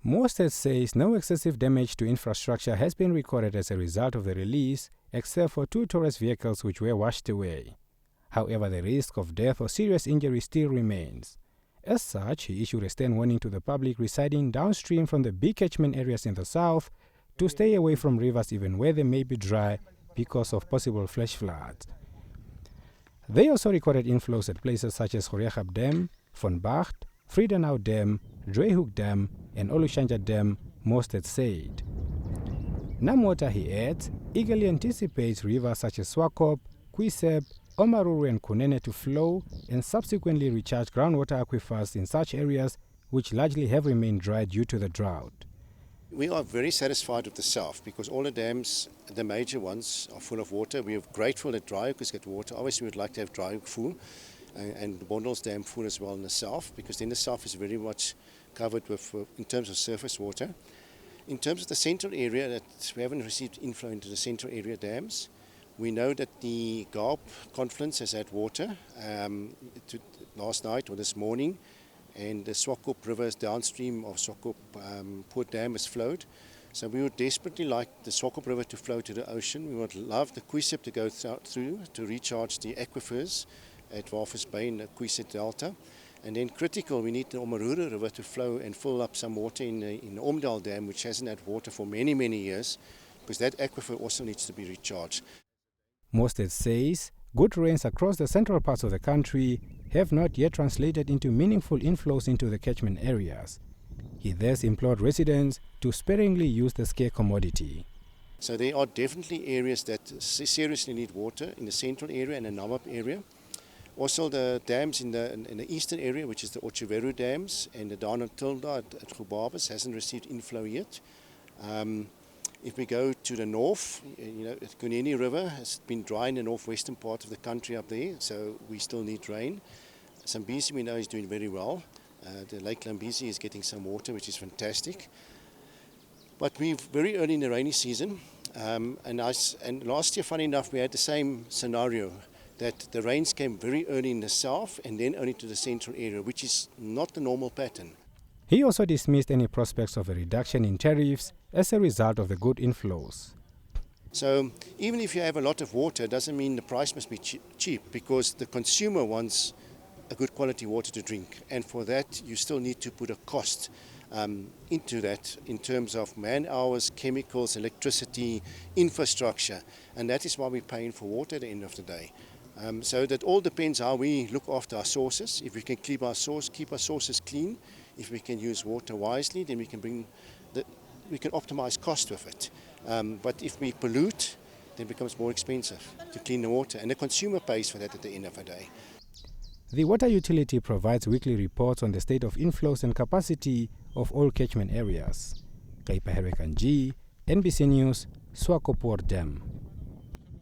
NAMWATER says no excessive damage to infrastructure has been recorded as a result of the release, except for 2 tourist vehicles which were washed away. However, the risk of death or serious injury still remains. As such, he issued a stern warning to the public residing downstream from the big catchment areas in the south to stay away from rivers even where they may be dry because of possible flash floods. They also recorded inflows at places such as Goreagap Dam, Von Bacht, Friedenau Dam, Driehoek Dam, and Olushanja Dam, NAMWATER said. NAMWATER, he adds, eagerly anticipates rivers such as Swakop, Kwiesep, Omaruru and Kunene to flow and subsequently recharge groundwater aquifers in such areas which largely have remained dry due to the drought. We are very satisfied with the south because all the dams, the major ones, are full of water. We are grateful that Driehoek get water. Obviously, we would like to have Driehoek full and Bondels Dam full as well in the south, because then the south is very much covered with, in terms of surface water. In terms of the central area, that we haven't received inflow into the central area dams. We know that the Gulf confluence has had water last night or this morning, and the Swakop River is downstream of Swakop Port Dam has flowed. So we would desperately like the Swakop River to flow to the ocean. We would love the Kwiesep to go through to recharge the aquifers at Walvis Bay in the Kwiesep Delta. And then critical, we need the Omaruru River to flow and fill up some water in the Omdal Dam, which hasn't had water for many, many years, because that aquifer also needs to be recharged. NAMWATER says good rains across the central parts of the country have not yet translated into meaningful inflows into the catchment areas. He thus implored residents to sparingly use the scarce commodity. So there are definitely areas that seriously need water in the central area and the Namib area. Also the dams in the eastern area, which is the Ochiveru dams and the Dana Tilda at Gubabas, hasn't received inflow yet. If we go to the north, the Kunene River has been dry in the northwestern part of the country up there, so we still need rain. Zambezi we know is doing very well. The Lake Lambezi is getting some water, which is fantastic. But we're very early in the rainy season, and last year, funny enough, we had the same scenario, that the rains came very early in the south and then only to the central area, which is not the normal pattern. He also dismissed any prospects of a reduction in tariffs as a result of the good inflows. So even if you have a lot of water, it doesn't mean the price must be cheap, because the consumer wants a good quality water to drink, and for that you still need to put a cost into that in terms of man hours, chemicals, electricity, infrastructure, and that is why we're paying for water at the end of the day. So that all depends how we look after our sources. If we can keep our sources clean, if we can use water wisely, then we can optimize cost with it. But if we pollute, then it becomes more expensive to clean the water, and the consumer pays for that at the end of the day. The water utility provides weekly reports on the state of inflows and capacity of all catchment areas. Kaipa Herwekanji, NBC News, Swakop Port Dam.